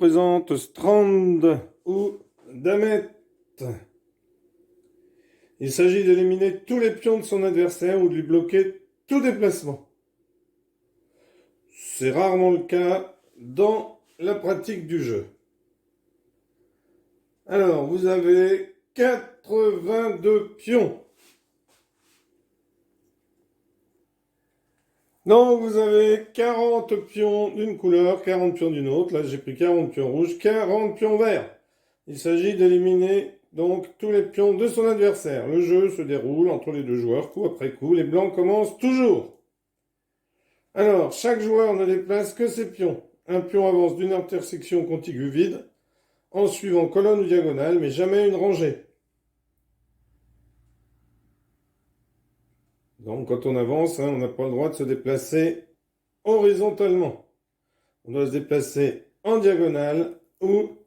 présente Strand ou Damette. Il s'agit d'éliminer tous les pions de son adversaire ou de lui bloquer tout déplacement. C'est rarement le cas dans la pratique du jeu. Alors, vous avez 82 pions. Donc, vous avez 40 pions d'une couleur, 40 pions d'une autre. Là, j'ai pris 40 pions rouges, 40 pions verts. Il s'agit d'éliminer donc tous les pions de son adversaire. Le jeu se déroule entre les deux joueurs, coup après coup. Les blancs commencent toujours. Alors, chaque joueur ne déplace que ses pions. Un pion avance d'une intersection contiguë vide, en suivant colonne ou diagonale, mais jamais une rangée. Donc, quand on avance, on n'a pas le droit de se déplacer horizontalement. On doit se déplacer en diagonale ou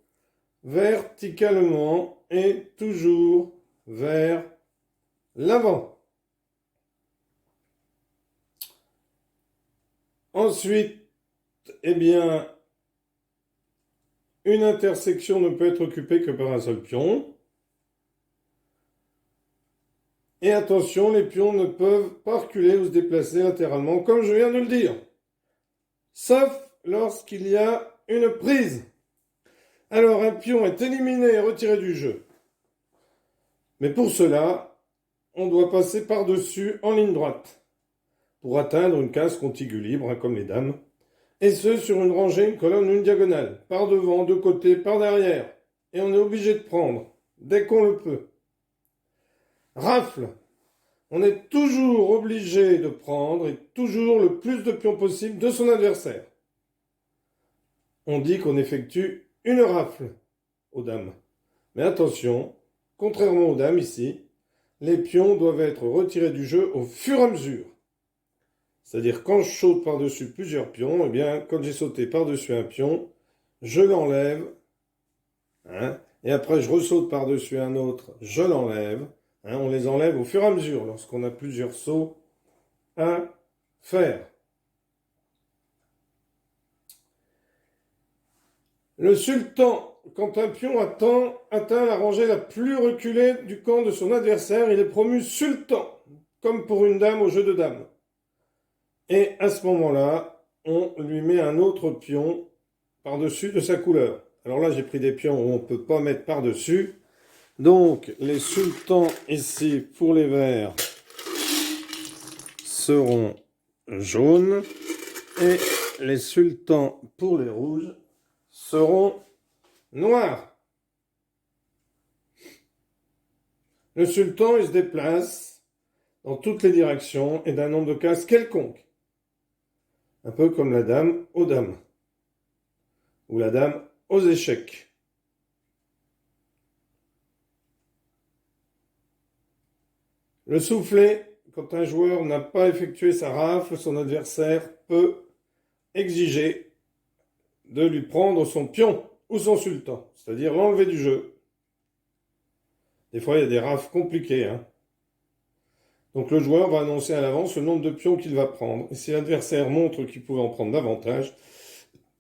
verticalement et toujours vers l'avant. Ensuite, une intersection ne peut être occupée que par un seul pion. Et attention, les pions ne peuvent pas reculer ou se déplacer latéralement, comme je viens de le dire. Sauf lorsqu'il y a une prise. Alors, un pion est éliminé et retiré du jeu. Mais pour cela, on doit passer par-dessus en ligne droite pour atteindre une case contiguë libre, comme les dames, et ce sur une rangée, une colonne ou une diagonale, par devant, de côté, par derrière. Et on est obligé de prendre, dès qu'on le peut. Rafle. On est toujours obligé de prendre et toujours le plus de pions possible de son adversaire. On dit qu'on effectue une rafle aux dames. Mais attention, contrairement aux dames ici, les pions doivent être retirés du jeu au fur et à mesure. C'est-à-dire quand je saute par-dessus plusieurs pions, quand j'ai sauté par-dessus un pion, je l'enlève, et après je ressaute par-dessus un autre, je l'enlève. On les enlève au fur et à mesure lorsqu'on a plusieurs sauts à faire. Le sultan, quand un pion atteint la rangée la plus reculée du camp de son adversaire, il est promu sultan, comme pour une dame au jeu de dames. Et à ce moment-là, on lui met un autre pion par-dessus de sa couleur. Alors là, j'ai pris des pions où on ne peut pas mettre par-dessus. Donc, les sultans ici, pour les verts, seront jaunes. Et les sultans, pour les rouges, seront noirs. Le sultan, il se déplace dans toutes les directions et d'un nombre de cases quelconque. Un peu comme la dame aux dames. Ou la dame aux échecs. Le soufflet, quand un joueur n'a pas effectué sa rafle, son adversaire peut exiger de lui prendre son pion ou son sultan, c'est-à-dire l'enlever du jeu. Des fois, il y a des rafles compliquées. Donc le joueur va annoncer à l'avance le nombre de pions qu'il va prendre. Et si l'adversaire montre qu'il pouvait en prendre davantage,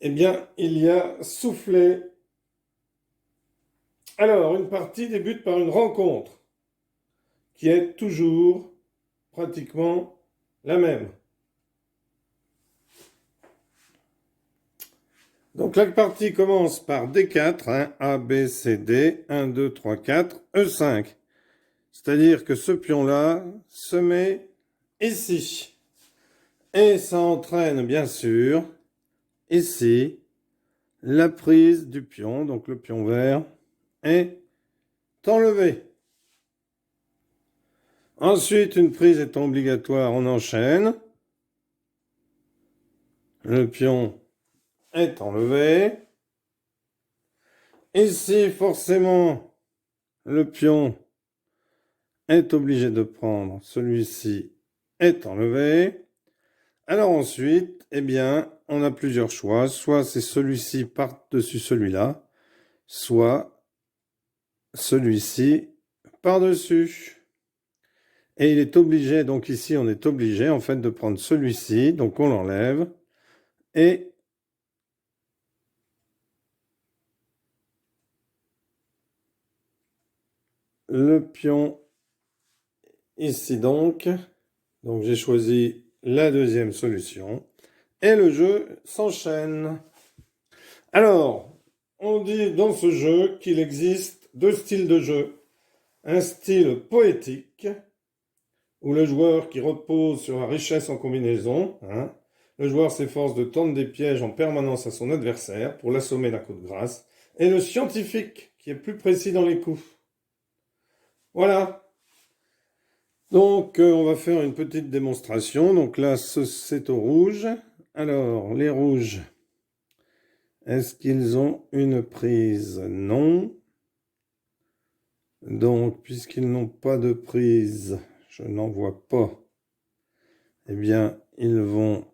il y a soufflet. Alors, une partie débute par une rencontre qui est toujours pratiquement la même. Donc la partie commence par D4, A, B, C, D, 1, 2, 3, 4, E5. C'est-à-dire que ce pion-là se met ici. Et ça entraîne bien sûr ici la prise du pion, donc le pion vert, est enlevé. Ensuite, une prise étant obligatoire, on enchaîne. Le pion est enlevé. Ici, forcément, le pion est obligé de prendre. Celui-ci est enlevé. Alors ensuite, on a plusieurs choix. Soit c'est celui-ci par-dessus celui-là, soit celui-ci par-dessus. Et il est obligé, donc ici on est obligé en fait de prendre celui-ci, donc on l'enlève, et le pion ici donc. Donc j'ai choisi la deuxième solution. Et le jeu s'enchaîne. Alors, on dit dans ce jeu qu'il existe deux styles de jeu. Un style poétique, où le joueur qui repose sur la richesse en combinaison, hein, le joueur s'efforce de tendre des pièges en permanence à son adversaire pour l'assommer d'un coup de grâce, et le scientifique, qui est plus précis dans les coups. Voilà. Donc, on va faire une petite démonstration. Donc là, c'est au rouge. Alors, les rouges, est-ce qu'ils ont une prise? Non. Donc, puisqu'ils n'ont pas de prise, je n'en vois pas. Eh bien, ils vont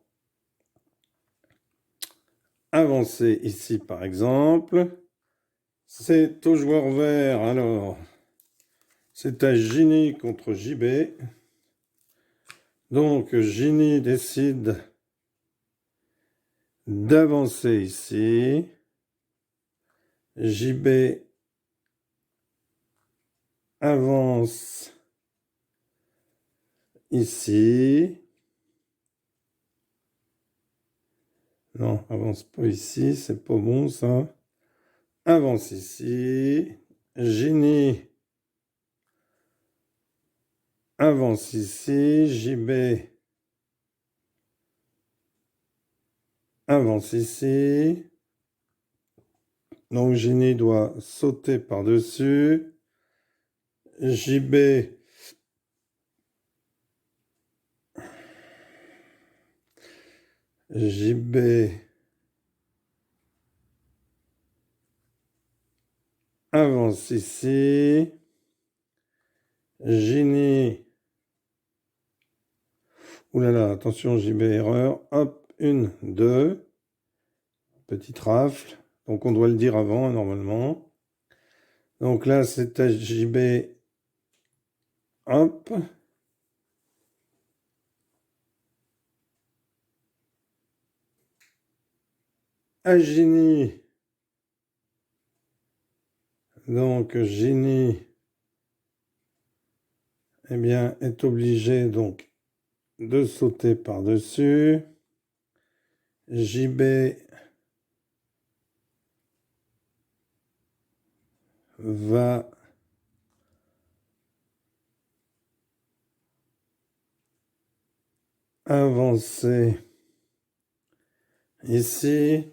avancer ici, par exemple. C'est au joueur vert, alors. C'est à Ginny contre JB. Donc, Ginny décide d'avancer ici. JB avance ici. Non, avance pas ici, c'est pas bon ça. Avance ici. Ginny avance ici. JB avance ici. Donc Ginny doit sauter par-dessus. JB avance ici. Ginny. Oulala, attention, JB erreur. Hop, 1, 2. Petite rafle. Donc on doit le dire avant, normalement. Donc là, c'est à JB. Hop. À Ginny. Donc Ginny, eh bien, est obligé donc de sauter par-dessus. JB va avancer ici.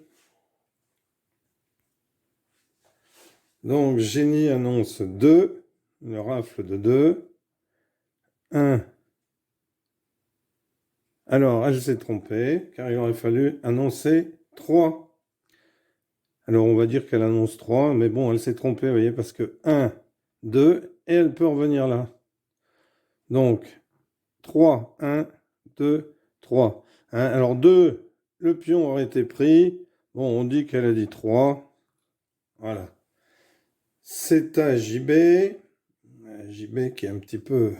Donc Ginny annonce 2, une rafle de 2. 1. Alors, elle s'est trompée, car il aurait fallu annoncer 3. Alors, on va dire qu'elle annonce 3, mais bon, elle s'est trompée, vous voyez, parce que 1, 2, et elle peut revenir là. Donc, 3, 1, 2, 3. Hein, alors, 2, le pion aurait été pris. Bon, on dit qu'elle a dit 3. Voilà. C'est à JB. JB qui est un petit peu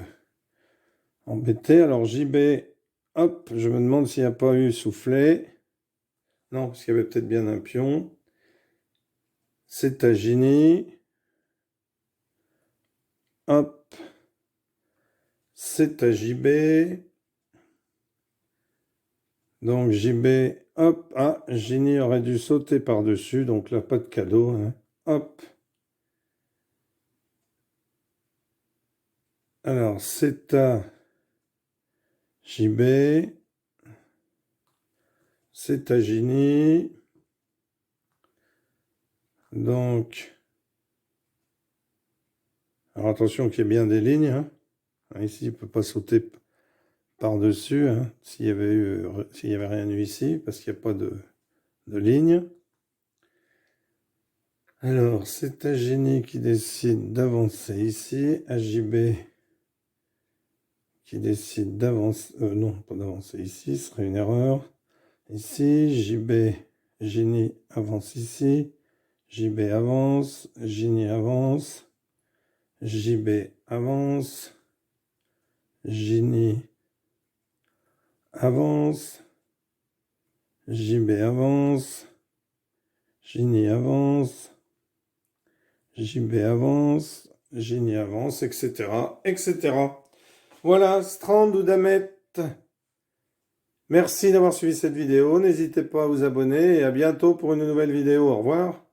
embêté. Alors, JB, hop, je me demande s'il n'y a pas eu soufflé. Non, parce qu'il y avait peut-être bien un pion. C'est à Ginny. Hop. C'est à JB. Donc JB, hop. Ah, Ginny aurait dû sauter par-dessus. Donc là, pas de cadeau. Hein. Hop. Alors, c'est à JB. C'est à Ginny. Donc, alors attention qu'il y ait bien des lignes. Hein. Ici, il ne peut pas sauter par-dessus, hein, s'il y avait rien eu ici, parce qu'il n'y a pas de ligne. Alors, c'est à Ginny qui décide d'avancer ici, à JB qui décide d'avancer, non, pas d'avancer ici, ce serait une erreur. Ici, Ginny avance ici, JB avance, Ginny avance, JB avance, Ginny avance, JB avance, Ginny avance, JB avance, Génie avance, etc., etc. Voilà, Strand ou Damet. Merci d'avoir suivi cette vidéo. N'hésitez pas à vous abonner et à bientôt pour une nouvelle vidéo. Au revoir.